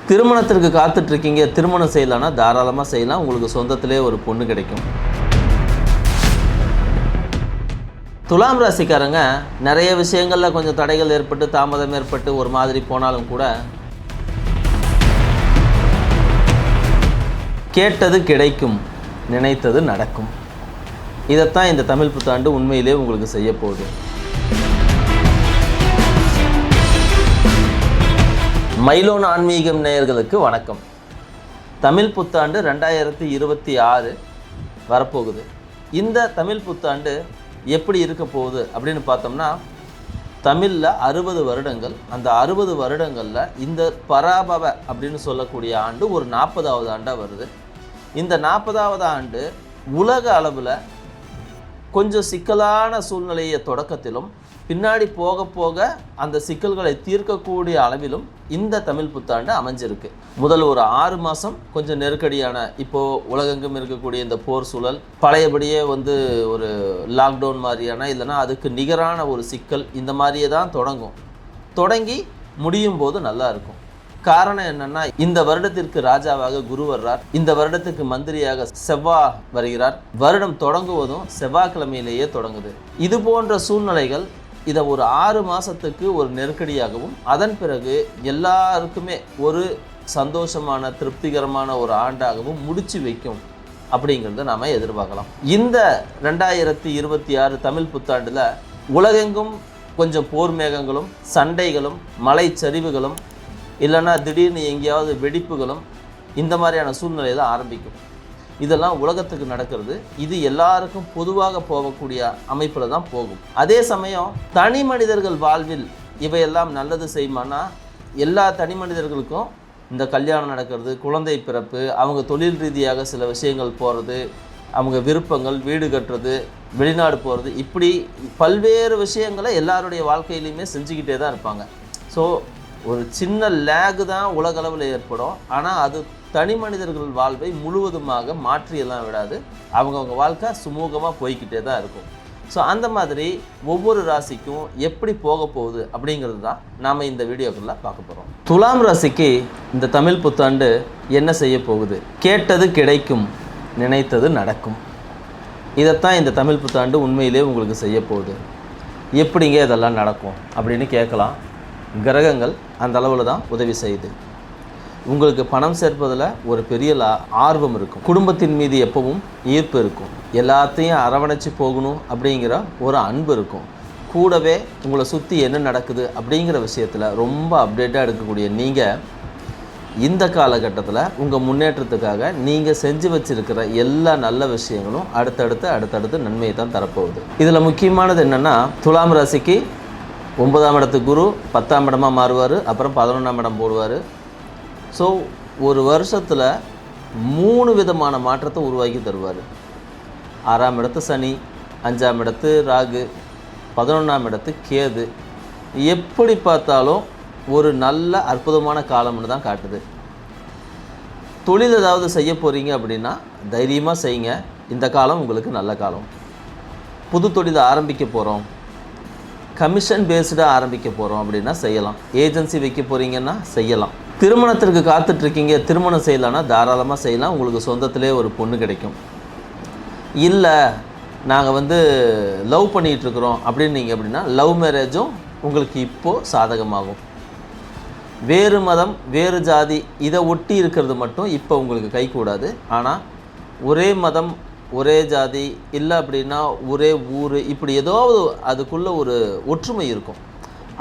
திருமணத்திற்கு காத்துட்ருக்கீங்க, திருமணம் செய்யலான்னா தாராளமாக செய்யலாம். உங்களுக்கு சொந்தத்திலே ஒரு பொண்ணு கிடைக்கும். துலாம் ராசிக்காரங்க நிறைய விஷயங்களில் கொஞ்சம் தடைகள் ஏற்பட்டு தாமதம் ஏற்பட்டு ஒரு மாதிரி போனாலும் கூட கேட்டது கிடைக்கும், நினைத்தது நடக்கும். இதைத்தான் இந்த தமிழ் புத்தாண்டு உண்மையிலே உங்களுக்கு செய்ய போகுது. மைலோன் ஆன்மீகம் நேயர்களுக்கு வணக்கம். தமிழ் புத்தாண்டு 2026 வரப்போகுது. இந்த தமிழ் புத்தாண்டு எப்படி இருக்க போகுது அப்படின்னு பார்த்தோம்னா, தமிழில் 60 வருடங்கள். அந்த 60 வருடங்களில் இந்த பராபவ அப்படின்னு சொல்லக்கூடிய ஆண்டு ஒரு 40வது ஆண்டாக வருது. இந்த 40வது ஆண்டு உலக அளவில் கொஞ்சம் சிக்கலான சூழ்நிலையை தொடக்கத்திலும் பின்னாடி போக போக அந்த சிக்கல்களை தீர்க்கக்கூடிய அளவிலும் இந்த தமிழ் புத்தாண்டு அமைஞ்சிருக்கு. முதல் ஒரு 6 மாதம் கொஞ்சம் நெருக்கடியான, இப்போது உலகெங்கும் இருக்கக்கூடிய இந்த போர் சூழல், பழையபடியே ஒரு லாக்டவுன் மாதிரியான, இல்லைனா அதுக்கு நிகரான ஒரு சிக்கல், இந்த மாதிரியே தான் தொடங்கி முடியும் போது நல்லா இருக்கும். காரணம் என்னன்னா, இந்த வருடத்திற்கு ராஜாவாக குரு வர்றார், இந்த வருடத்துக்கு மந்திரியாக செவ்வாய் வருகிறார். வருடம் தொடங்குவதும் செவ்வாய்க்கிழமையிலேயே தொடங்குது. இது போன்ற சூழ்நிலைகள் இதை ஒரு 6 மாதத்துக்கு ஒரு நெருக்கடியாகவும், அதன் பிறகு எல்லாருக்குமே ஒரு சந்தோஷமான திருப்திகரமான ஒரு ஆண்டாகவும் முடிச்சு வைக்கும் அப்படிங்கிறத நாம் எதிர்பார்க்கலாம். இந்த 2026 தமிழ் புத்தாண்டில் உலகெங்கும் கொஞ்சம் போர் மேகங்களும் சண்டைகளும் மலைச்சரிவுகளும் இல்லைன்னா திடீர்னு எங்கேயாவது வெடிப்புகளும் இந்த மாதிரியான சூழ்நிலை தான் ஆரம்பிக்கும். இதெல்லாம் உலகத்துக்கு நடக்கிறது. இது எல்லாருக்கும் பொதுவாக போகக்கூடிய அமைப்பில் தான் போகும். அதே சமயம் தனி மனிதர்கள் வாழ்வில் இவையெல்லாம் நல்லது செய்யுமானா, எல்லா தனி மனிதர்களுக்கும் இந்த கல்யாணம் நடக்கிறது, குழந்தை பிறப்பு, அவங்க தொழில் ரீதியாக சில விஷயங்கள் போகிறது, அவங்க விருப்பங்கள், வீடு கட்டுறது, வெளிநாடு போகிறது, இப்படி பல்வேறு விஷயங்களை எல்லாருடைய வாழ்க்கையிலையுமே செஞ்சுக்கிட்டே தான் இருப்பாங்க. ஸோ ஒரு சின்ன லேகு தான் உலகளவில் ஏற்படும். ஆனால் அது தனி மனிதர்கள் வாழ்வை முழுவதுமாக மாற்றியெல்லாம் விடாது. அவங்கவுங்க வாழ்க்கை சுமூகமாக போய்கிட்டே தான் இருக்கும். ஸோ அந்த மாதிரி ஒவ்வொரு ராசிக்கும் எப்படி போக போகுது அப்படிங்கிறது தான் நாம் இந்த வீடியோக்குள்ளே பார்க்க போகிறோம். துலாம் ராசிக்கு இந்த தமிழ் புத்தாண்டு என்ன செய்ய போகுது? கேட்டது கிடைக்கும், நினைத்தது நடக்கும். இதைத்தான் இந்த தமிழ் புத்தாண்டு உண்மையிலே உங்களுக்கு செய்ய போகுது. எப்படிங்க இதெல்லாம் நடக்கும் அப்படின்னு கேட்கலாம். கிரகங்கள் அந்த அளவில் தான் உதவி செய்யுது. உங்களுக்கு பணம் சேர்ப்பதில் ஒரு பெரிய ஆர்வம் இருக்கும். குடும்பத்தின் மீது எப்பவும் ஈர்ப்பு இருக்கும். எல்லாத்தையும் அரவணைச்சு போகணும் அப்படிங்கிற ஒரு அன்பு இருக்கும். கூடவே உங்களை சுற்றி என்ன நடக்குது அப்படிங்கிற விஷயத்தில் ரொம்ப அப்டேட்டாக எடுக்கக்கூடிய நீங்கள் இந்த காலகட்டத்தில் உங்கள் முன்னேற்றத்துக்காக நீங்கள் செஞ்சு வச்சுருக்கிற எல்லா நல்ல விஷயங்களும் அடுத்தடுத்து நன்மையை தான் தரப்போகுது. இதில் முக்கியமானது என்னென்னா, துலாம் ராசிக்கு 9ஆம் இடத்துக்கு குரு 10ஆம் இடமாக மாறுவார், அப்புறம் 11ஆம் இடம் போடுவார். ஸோ ஒரு வருஷத்தில் 3 விதமான மாற்றத்தை உருவாக்கி தருவார். 6ஆம் இடத்து சனி, 5ஆம் இடத்து ராகு, 11ஆம் இடத்து கேது. எப்படி பார்த்தாலும் ஒரு நல்ல அற்புதமான காலம்னு தான் காட்டுது. தொழில் ஏதாவது செய்ய போகிறீங்க அப்படின்னா தைரியமாக செய்யுங்க. இந்த காலம் உங்களுக்கு நல்ல காலம். புது தொழிலை ஆரம்பிக்க போகிறோம், கமிஷன் பேஸ்டாக ஆரம்பிக்க போகிறோம் அப்படின்னா செய்யலாம். ஏஜென்சி வைக்க போகிறீங்கன்னா செய்யலாம். திருமணத்திற்கு காத்துட்ருக்கீங்க, திருமணம் செய்யலான்னா தாராளமாக செய்யலாம். உங்களுக்கு சொந்தத்திலே ஒரு பொண்ணு கிடைக்கும். இல்லை நாங்கள் லவ் பண்ணிகிட்ருக்குறோம் அப்படின்னு நீங்கள் அப்படின்னா லவ் மேரேஜும் உங்களுக்கு இப்போது சாதகமாகும். வேறு மதம், வேறு ஜாதி, இதை ஒட்டி இருக்கிறது மட்டும் இப்போ உங்களுக்கு கை கூடாது. ஆனால் ஒரே மதம், ஒரே ஜாதி, இல்லை அப்படின்னா ஒரே ஊர், இப்படி ஏதாவது அதுக்குள்ளே ஒரு ஒற்றுமை இருக்கும்.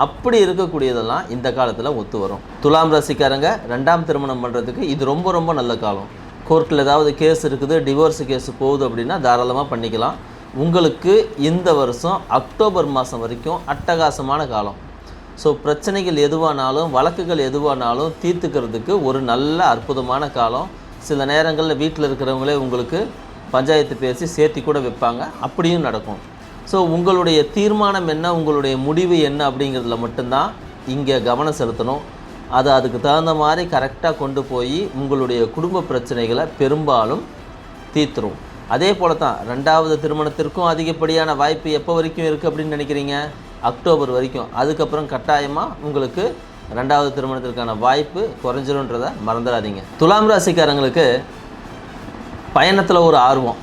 அப்படி இருக்கக்கூடியதெல்லாம் இந்த காலத்தில் ஒத்து வரும். துலாம் ராசிக்காரங்க 2ஆம் திருமணம் பண்ணுறதுக்கு இது ரொம்ப ரொம்ப நல்ல காலம். கோர்ட்டில் ஏதாவது கேஸ் இருக்குது, டிவோர்ஸ் கேஸ் போகுது அப்படின்னா தாராளமாக பண்ணிக்கலாம். உங்களுக்கு இந்த வருஷம் அக்டோபர் மாதம் வரைக்கும் அட்டகாசமான காலம். ஸோ பிரச்சனைகள் எதுவானாலும், வழக்குகள் எதுவானாலும் தீர்த்துக்கிறதுக்கு ஒரு நல்ல அற்புதமான காலம். சில நேரங்களில் வீட்டில் இருக்கிறவங்களே உங்களுக்கு பஞ்சாயத்து பேசி சேர்த்தி கூட வைப்பாங்க, அப்படியும் நடக்கும். ஸோ உங்களுடைய தீர்மானம் என்ன, உங்களுடைய முடிவு என்ன அப்படிங்கிறதுல மட்டும்தான் இங்கே கவனம் செலுத்தணும். அதுக்கு தகுந்த மாதிரி கரெக்டாக கொண்டு போய் உங்களுடைய குடும்ப பிரச்சனைகளை பெரும்பாலும் தீர்த்துரும். அதே போல தான் 2வது திருமணத்திற்கும் அதிகப்படியான வாய்ப்பு எப்போ வரைக்கும் இருக்குது அப்படின்னு நினைக்கிறீங்க? அக்டோபர் வரைக்கும். அதுக்கப்புறம் கட்டாயமாக உங்களுக்கு ரெண்டாவது திருமணத்திற்கான வாய்ப்பு குறைஞ்சிரும்ன்றதை மறந்துடாதீங்க. துலாம் ராசிக்காரங்களுக்கு பயணத்தில் ஒரு ஆர்வம்,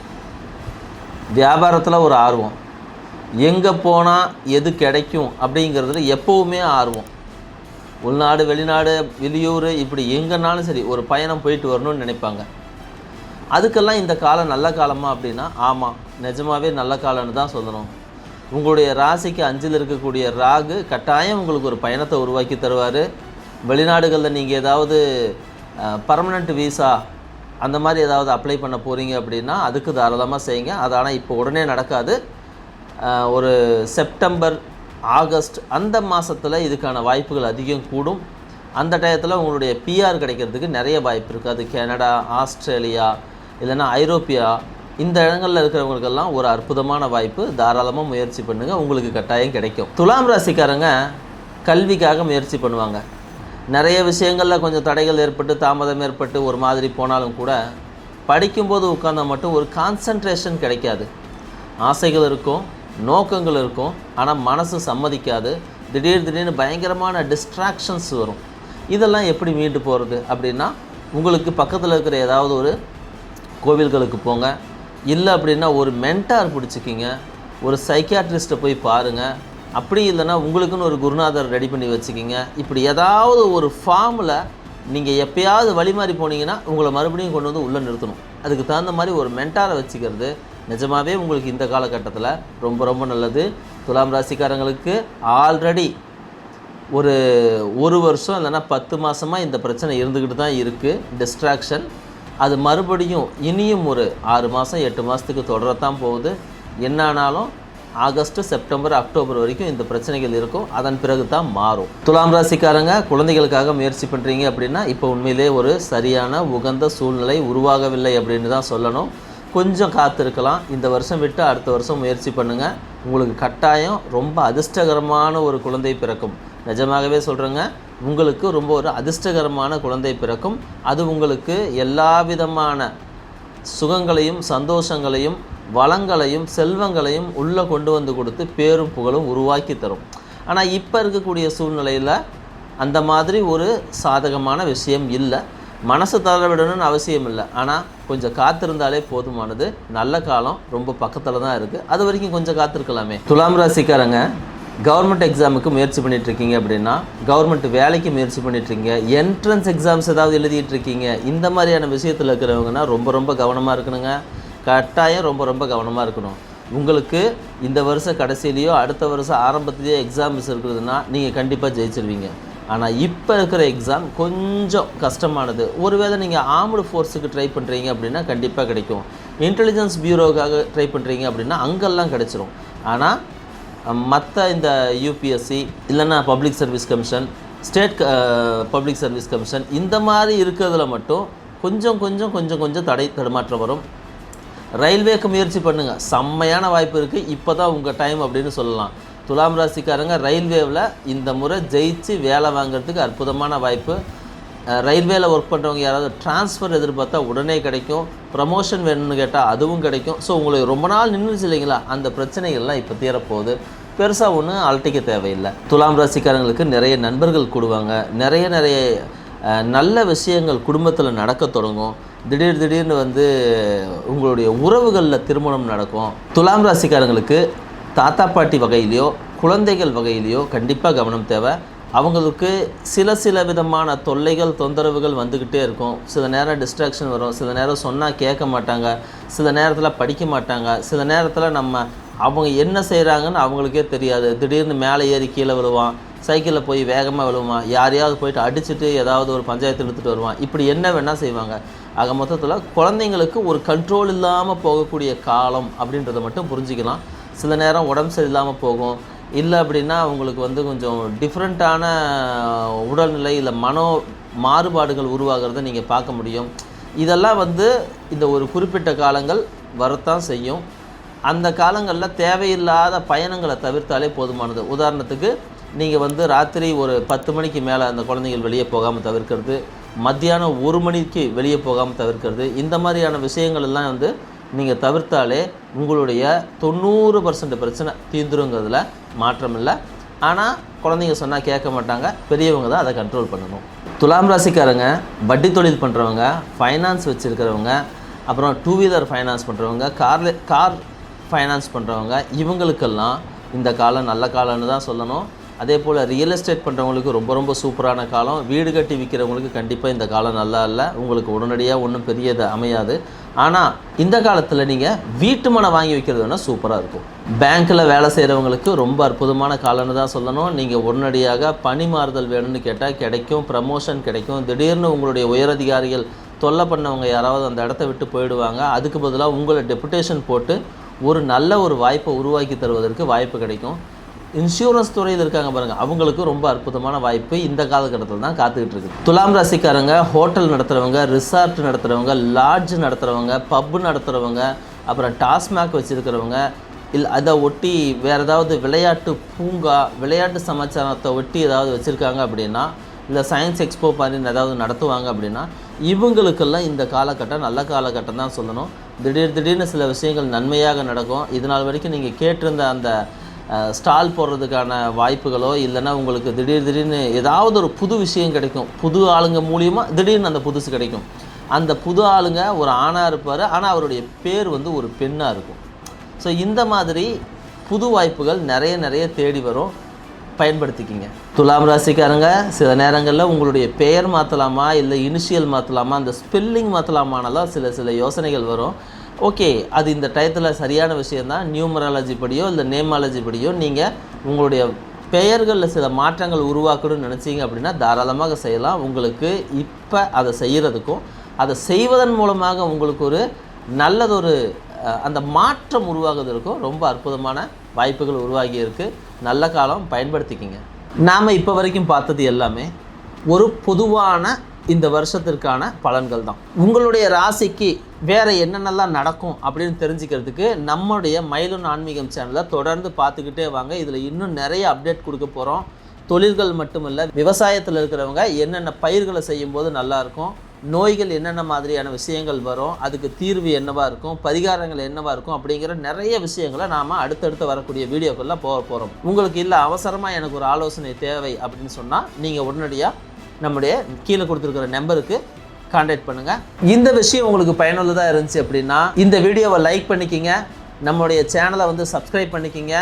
வியாபாரத்தில் ஒரு ஆர்வம், எங்கே போனால் எது கிடைக்கும் அப்படிங்கிறதுல எப்போவுமே ஆர்வம். உள்நாடு, வெளிநாடு, வெளியூர், இப்படி எங்கேனாலும் சரி ஒரு பயணம் போயிட்டு வரணும்னு நினைப்பாங்க. அதுக்கெல்லாம் இந்த காலம் நல்ல காலமா அப்படின்னா ஆமாம், நிஜமாகவே நல்ல காலம்னு தான் சொல்லணும். உங்களுடைய ராசிக்கு 5ல் இருக்கக்கூடிய ராகு கட்டாயம் உங்களுக்கு ஒரு பயணத்தை உருவாக்கி தருவார். வெளிநாடுகளில் நீங்கள் ஏதாவது பர்மனெண்ட் வீசா அந்த மாதிரி ஏதாவது அப்ளை பண்ண போகிறீங்க அப்படின்னா அதுக்கு தாராளமாக செய்யுங்க. அது ஆனால் இப்போ உடனே நடக்காது. ஒரு செப்டம்பர், ஆகஸ்ட் அந்த மாதத்தில் இதுக்கான வாய்ப்புகள் அதிகம் கூடும். அந்த டயத்தில் உங்களுடைய பிஆர் கிடைக்கிறதுக்கு நிறைய வாய்ப்பு இருக்குது. அது கனடா, ஆஸ்திரேலியா, இல்லைன்னா ஐரோப்பியா, இந்த இடங்களில் இருக்கிறவங்களுக்கெல்லாம் ஒரு அற்புதமான வாய்ப்பு. தாராளமாக முயற்சி பண்ணுங்கள், உங்களுக்கு கட்டாயம் கிடைக்கும். துலாம் ராசிக்காரங்க கல்விக்காக முயற்சி பண்ணுவாங்க. நிறைய விஷயங்களில் கொஞ்சம் தடைகள் ஏற்பட்டு தாமதம் ஏற்பட்டு ஒரு மாதிரி போனாலும் கூட படிக்கும்போது உட்கார்ந்தால் மட்டும் ஒரு கான்சன்ட்ரேஷன் கிடைக்காது. ஆசைகள் இருக்கும், நோக்கங்கள் இருக்கும், ஆனால் மனசு சம்மதிக்காது. திடீர்னு பயங்கரமான டிஸ்ட்ராக்ஷன்ஸ் வரும். இதெல்லாம் எப்படி மீண்டு போகிறது அப்படின்னா உங்களுக்கு பக்கத்தில் இருக்கிற ஏதாவது ஒரு கோவில்களுக்கு போங்க. இல்லை அப்படின்னா ஒரு மென்டார் பிடிச்சிக்கிங்க, ஒரு சைக்கியாட்ரிஸ்ட்டை போய் பாருங்கள். அப்படி இல்லைன்னா உங்களுக்குன்னு ஒரு குருநாதர் ரெடி பண்ணி வச்சுக்கிங்க. இப்படி ஏதாவது ஒரு ஃபார்மில் நீங்கள் எப்போயாவது வழி மாறி போனீங்கன்னா உங்களை மறுபடியும் கொண்டு வந்து உள்ளே நிறுத்தணும். அதுக்கு தகுந்த மாதிரி ஒரு மென்டாரை வச்சுக்கிறது நிஜமாகவே உங்களுக்கு இந்த காலகட்டத்தில் ரொம்ப ரொம்ப நல்லது. துலாம் ராசிக்காரங்களுக்கு ஆல்ரெடி ஒரு வருஷம் இல்லைன்னா 10 மாதமாக இந்த பிரச்சனை இருந்துக்கிட்டு தான் இருக்குது, டிஸ்ட்ராக்ஷன். அது மறுபடியும் இனியும் ஒரு 6 மாதம் 8 மாதத்துக்கு தொடரத்தான் போகுது. என்னானாலும் ஆகஸ்ட், செப்டம்பர், அக்டோபர் வரைக்கும் இந்த பிரச்சனைகள் இருக்கும். அதன் பிறகு தான் மாறும். துலாம் ராசிக்காரங்க குழந்தைகளுக்காக முயற்சி பண்ணுறீங்க அப்படின்னா இப்போ உண்மையிலே ஒரு சரியான உகந்த சூழ்நிலை உருவாகவில்லை அப்படின்னு தான் சொல்லணும். கொஞ்சம் காத்திருக்கலாம். இந்த வருஷம் விட்டு அடுத்த வருஷம் முயற்சி பண்ணுங்கள். உங்களுக்கு கட்டாயம் ரொம்ப அதிர்ஷ்டகரமான ஒரு குழந்தை பிறக்கும். நிஜமாகவே சொல்கிறேங்க, உங்களுக்கு ரொம்ப ஒரு அதிர்ஷ்டகரமான குழந்தை பிறக்கும். அது உங்களுக்கு எல்லா விதமான சுகங்களையும் சந்தோஷங்களையும் வளங்களையும் செல்வங்களையும் உள்ளே கொண்டு வந்து கொடுத்து பேரும் புகழும் உருவாக்கி தரும். ஆனால் இப்போ இருக்கக்கூடிய சூழ்நிலையில் அந்த மாதிரி ஒரு சாதகமான விஷயம் இல்லை. மனசு தளர விடணும்னு அவசியம் இல்லை, ஆனால் கொஞ்சம் காத்திருந்தாலே போதுமானது. நல்ல காலம் ரொம்ப பக்கத்தில் தான் இருக்குது. அது வரைக்கும் கொஞ்சம் காத்திருக்கலாமே. துலாம் ராசிக்காரங்க கவர்மெண்ட் எக்ஸாமுக்கு முயற்சி பண்ணிகிட்ருக்கீங்க அப்படின்னா, கவர்மெண்ட் வேலைக்கு முயற்சி பண்ணிகிட்ருக்கீங்க, என்ட்ரன்ஸ் எக்ஸாம்ஸ் ஏதாவது எழுதிட்டுருக்கீங்க, இந்த மாதிரியான விஷயத்தில் இருக்கிறவங்கன்னா ரொம்ப ரொம்ப கவனமாக இருக்கணுங்க. கட்டாயம் ரொம்ப ரொம்ப கவனமாக இருக்கணும். உங்களுக்கு இந்த வருஷம் கடைசியிலையோ அடுத்த வருஷம் ஆரம்பத்துலேயோ எக்ஸாம்ஸ் இருக்குதுன்னா நீங்கள் கண்டிப்பாக ஜெயிச்சிருவீங்க. ஆனால் இப்போ இருக்கிற எக்ஸாம் கொஞ்சம் கஷ்டமானது. ஒருவேளை நீங்கள் ஆர்ம்டு ஃபோர்ஸுக்கு ட்ரை பண்ணுறீங்க அப்படின்னா கண்டிப்பாக கிடைக்கும். இன்டெலிஜென்ஸ் பியூரோவுக்காக ட்ரை பண்ணுறீங்க அப்படின்னா அங்கெல்லாம் கிடச்சிரும். ஆனால் மற்ற இந்த யூபிஎஸ்சி இல்லைன்னா public service commission, state public service commission, இந்த மாதிரி இருக்கிறதுல மட்டும் கொஞ்சம் தடுமாற்றம் வரும். ரயில்வேக்கு முயற்சி பண்ணுங்கள், செம்மையான வாய்ப்பு இருக்குது. இப்போ தான் உங்கள் டைம் அப்படின்னு சொல்லலாம். துலாம் ராசிக்காரங்க ரயில்வேவில் இந்த முறை ஜெயிச்சு வேலை வாங்கிறதுக்கு அற்புதமான வாய்ப்பு. ரயில்வேயில் ஒர்க் பண்ணுறவங்க யாராவது ட்ரான்ஸ்ஃபர் எதிர்பார்த்தா உடனே கிடைக்கும். ப்ரமோஷன் வேணும்னு கேட்டால் அதுவும் கிடைக்கும். ஸோ உங்களுக்கு ரொம்ப நாள் நின்றுச்சு இல்லைங்களா, அந்த பிரச்சனைகள்லாம் இப்போ தீரப்போகுது. பெருசாக ஒன்றும் அலட்டிக்க தேவையில்லை. துலாம் ராசிக்காரங்களுக்கு நிறைய நண்பர்கள் கூடுவாங்க. நிறைய நல்ல விஷயங்கள் குடும்பத்தில் நடக்க தொடங்கும். திடீர்னு உங்களுடைய உறவுகளில் திருமணம் நடக்கும். துலாம் ராசிக்காரங்களுக்கு தாத்தா பாட்டி வகையிலையோ குழந்தைகள் வகையிலையோ கண்டிப்பாக கவனம் தேவை. அவங்களுக்கு சில விதமான தொல்லைகள் தொந்தரவுகள் வந்துக்கிட்டே இருக்கும். சில நேரம் டிஸ்ட்ராக்ஷன் வரும், சில நேரம் சொன்னால் கேட்க மாட்டாங்க, சில நேரத்தில் படிக்க மாட்டாங்க, சில நேரத்தில் அவங்க என்ன செய்கிறாங்கன்னு அவங்களுக்கே தெரியாது. திடீர்னு மேலே ஏறி கீழே விழுவான், சைக்கிளில் போய் வேகமாக விழுவான், யாரையாவது போயிட்டு அடிச்சுட்டு ஏதாவது ஒரு பஞ்சாயத்து எடுத்துகிட்டு வருவான். இப்படி என்ன வேணால் செய்வாங்க. ஆக மொத்தத்தில் குழந்தைங்களுக்கு ஒரு கண்ட்ரோல் இல்லாமல் போகக்கூடிய காலம் அப்படின்றத மட்டும் புரிஞ்சிக்கலாம். சில நேரம் உடம்பு சரியில்லாமல் போகும். இல்லை அப்படின்னா அவங்களுக்கு கொஞ்சம் டிஃப்ரெண்ட்டான உடல்நிலை இல்லை மனோ மாறுபாடுகள் உருவாகிறத நீங்கள் பார்க்க முடியும். இதெல்லாம் இந்த ஒரு குறிப்பிட்ட காலங்கள் வரத்தான் செய்யும். அந்த காலங்களில் தேவையில்லாத பயணங்களை தவிர்த்தாலே போதுமானது. உதாரணத்துக்கு நீங்கள் ராத்திரி ஒரு 10 மணிக்கு மேலே அந்த குழந்தைகள் வெளியே போகாமல் தவிர்க்கிறது, மத்தியானம் 1 மணிக்கு வெளியே போகாமல் தவிர்க்கிறது, இந்த மாதிரியான விஷயங்கள் எல்லாம் நீங்கள் தவிர்த்தாலே உங்களுடைய 90% பிரச்சனை தீர்ந்துருங்கிறதுல மாற்றம் இல்லை. ஆனால் குழந்தைங்க சொன்னால் கேட்க மாட்டாங்க, பெரியவங்க தான் அதை கண்ட்ரோல் பண்ணணும். துலாம் ராசிக்காரங்க வட்டி தொழில் பண்ணுறவங்க, ஃபைனான்ஸ் வச்சுருக்கிறவங்க, அப்புறம் 2 வீலர் ஃபைனான்ஸ் பண்ணுறவங்க, கார் ஃபைனான்ஸ் பண்ணுறவங்க, இவங்களுக்கெல்லாம் இந்த காலம் நல்ல காலம்னு தான் சொல்லணும். அதே போல் ரியல் எஸ்டேட் பண்ணுறவங்களுக்கு ரொம்ப ரொம்ப சூப்பரான காலம். வீடு கட்டி விற்கிறவங்களுக்கு கண்டிப்பாக இந்த காலம் நல்லா இல்லை. உங்களுக்கு உடனடியாக ஒன்றும் பெரியது அமையாது. ஆனால் இந்த காலத்தில் நீங்கள் வீட்டு மனை வாங்கி வைக்கிறது வேணால் சூப்பராக இருக்கும். பேங்க்கில் வேலை செய்கிறவங்களுக்கு ரொம்ப அற்புதமான காலம்னு தான் சொல்லணும். நீங்கள் உடனடியாக பணி மாறுதல் வேணும்னு கேட்டால் கிடைக்கும், ப்ரமோஷன் கிடைக்கும். திடீர்னு உங்களுடைய உயரதிகாரிகள் தொல்லை பண்ணவங்க யாராவது அந்த இடத்த விட்டு போயிடுவாங்க. அதுக்கு பதிலாக உங்களை டெபுடேஷன் போட்டு ஒரு நல்ல ஒரு வாய்ப்பை உருவாக்கி தருவதற்கு வாய்ப்பு கிடைக்கும். இன்சூரன்ஸ் துறையில் இருக்காங்க பாருங்கள், அவங்களுக்கு ரொம்ப அற்புதமான வாய்ப்பு இந்த காலகட்டத்தில் தான் காத்துக்கிட்டு இருக்குது. துலாம் ராசிக்காரங்க ஹோட்டல் நடத்துகிறவங்க, ரிசார்ட் நடத்துகிறவங்க, லாட்ஜ் நடத்துகிறவங்க, பப்பு நடத்துகிறவங்க, அப்புறம் டாஸ்மாக் வச்சுருக்கிறவங்க, அதை ஒட்டி வேறு ஏதாவது விளையாட்டு பூங்கா, விளையாட்டு சமாச்சாரத்தை ஒட்டி ஏதாவது வச்சுருக்காங்க அப்படின்னா, இல்லை சயின்ஸ் எக்ஸ்போ மாதிரி ஏதாவது நடத்துவாங்க அப்படின்னா, இவங்களுக்கெல்லாம் இந்த காலகட்டம் நல்ல காலகட்டம் தான் சொல்லணும். திடீர்னு சில விஷயங்கள் நன்மையாக நடக்கும். இதனால் வரைக்கும் நீங்கள் கேட்டிருந்த அந்த ஸ்டால் போடுறதுக்கான வாய்ப்புகளோ, இல்லைன்னா உங்களுக்கு திடீர்னு ஏதாவது ஒரு புது விஷயம் கிடைக்கும். புது ஆளுங்க மூலியமாக திடீர்னு அந்த புதுசு கிடைக்கும். அந்த புது ஆளுங்க ஒரு ஆணாக இருப்பார், ஆனால் அவருடைய பேர் வந்து ஒரு பெண்ணாக இருக்கும். ஸோ இந்த மாதிரி புது வாய்ப்புகள் நிறைய தேடி வரும், பயன்படுத்திக்கிங்க. துலாம் ராசிக்காரங்க சில நேரங்களில் உங்களுடைய பெயர் மாற்றலாமா, இல்லை இனிஷியல் மாற்றலாமா, அந்த ஸ்பெல்லிங் மாற்றலாமானலாம் சில யோசனைகள் வரும். ஓகே, அது இந்த டயத்தில் சரியான விஷயந்தான். நியூமராலஜி படியோ இல்லை நேமாலஜி படியோ நீங்கள் உங்களுடைய பெயர்களில் சில மாற்றங்கள் உருவாக்கணும்னு நினச்சிங்க அப்படின்னா தாராளமாக செய்யலாம். உங்களுக்கு இப்போ அதை செய்கிறதுக்கும் அதை செய்வதன் மூலமாக உங்களுக்கு ஒரு நல்லதொரு அந்த மாற்றம் உருவாகுவதற்கும் ரொம்ப அற்புதமான வாய்ப்புகள் உருவாகி இருக்குது. நல்ல காலம், பயன்படுத்திக்கிங்க. நாம் இப்போ வரைக்கும் பார்த்தது எல்லாமே ஒரு பொதுவான இந்த வருஷத்திற்கான பலன்கள் தான். உங்களுடைய ராசிக்கு வேறு என்னென்னலாம் நடக்கும் அப்படின்னு தெரிஞ்சுக்கிறதுக்கு நம்முடைய மயிலோன் ஆன்மீகம் சேனலை தொடர்ந்து பார்த்துக்கிட்டே வாங்க. இதில் இன்னும் நிறைய அப்டேட் கொடுக்க போகிறோம். தொழில்கள் மட்டுமில்லை, விவசாயத்தில் இருக்கிறவங்க என்னென்ன பயிர்களை செய்யும்போது நல்லாயிருக்கும், நோய்கள் என்னென்ன மாதிரியான விஷயங்கள் வரும், அதுக்கு தீர்வு என்னவாக இருக்கும், பரிகாரங்கள் என்னவாக இருக்கும் அப்படிங்கிற நிறைய விஷயங்களை நாம் அடுத்தடுத்து வரக்கூடிய வீடியோக்களில் போகிறோம். உங்களுக்கு இல்லை அவசரமாக எனக்கு ஒரு ஆலோசனை தேவை அப்படின்னு சொன்னால் நீங்கள் உடனடியாக நம்முடைய கீழே கொடுத்துருக்கிற நம்பருக்கு கான்டாக்ட் பண்ணுங்கள். இந்த விஷயம் உங்களுக்கு பயனுள்ளதாக இருந்துச்சு அப்படின்னா இந்த வீடியோவை லைக் பண்ணிக்கிங்க, நம்மளுடைய சேனலை வந்து சப்ஸ்கிரைப் பண்ணிக்கிங்க.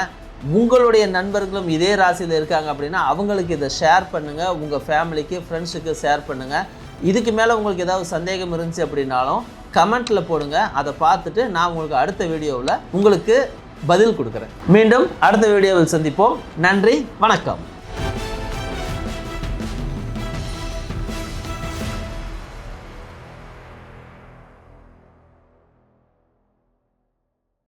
உங்களுடைய நண்பர்களும் இதே ராசியில் இருக்காங்க அப்படின்னா அவங்களுக்கு இதை ஷேர் பண்ணுங்கள், உங்கள் ஃபேமிலிக்கு ஃப்ரெண்ட்ஸுக்கு ஷேர் பண்ணுங்கள். இதுக்கு மேலே உங்களுக்கு ஏதாவது சந்தேகம் இருந்துச்சு அப்படின்னாலும் கமெண்ட்டில் போடுங்க. அதை பார்த்துட்டு நான் உங்களுக்கு அடுத்த வீடியோவில் உங்களுக்கு பதில் கொடுக்குறேன். மீண்டும் அடுத்த வீடியோவில் சந்திப்போம். நன்றி, வணக்கம்.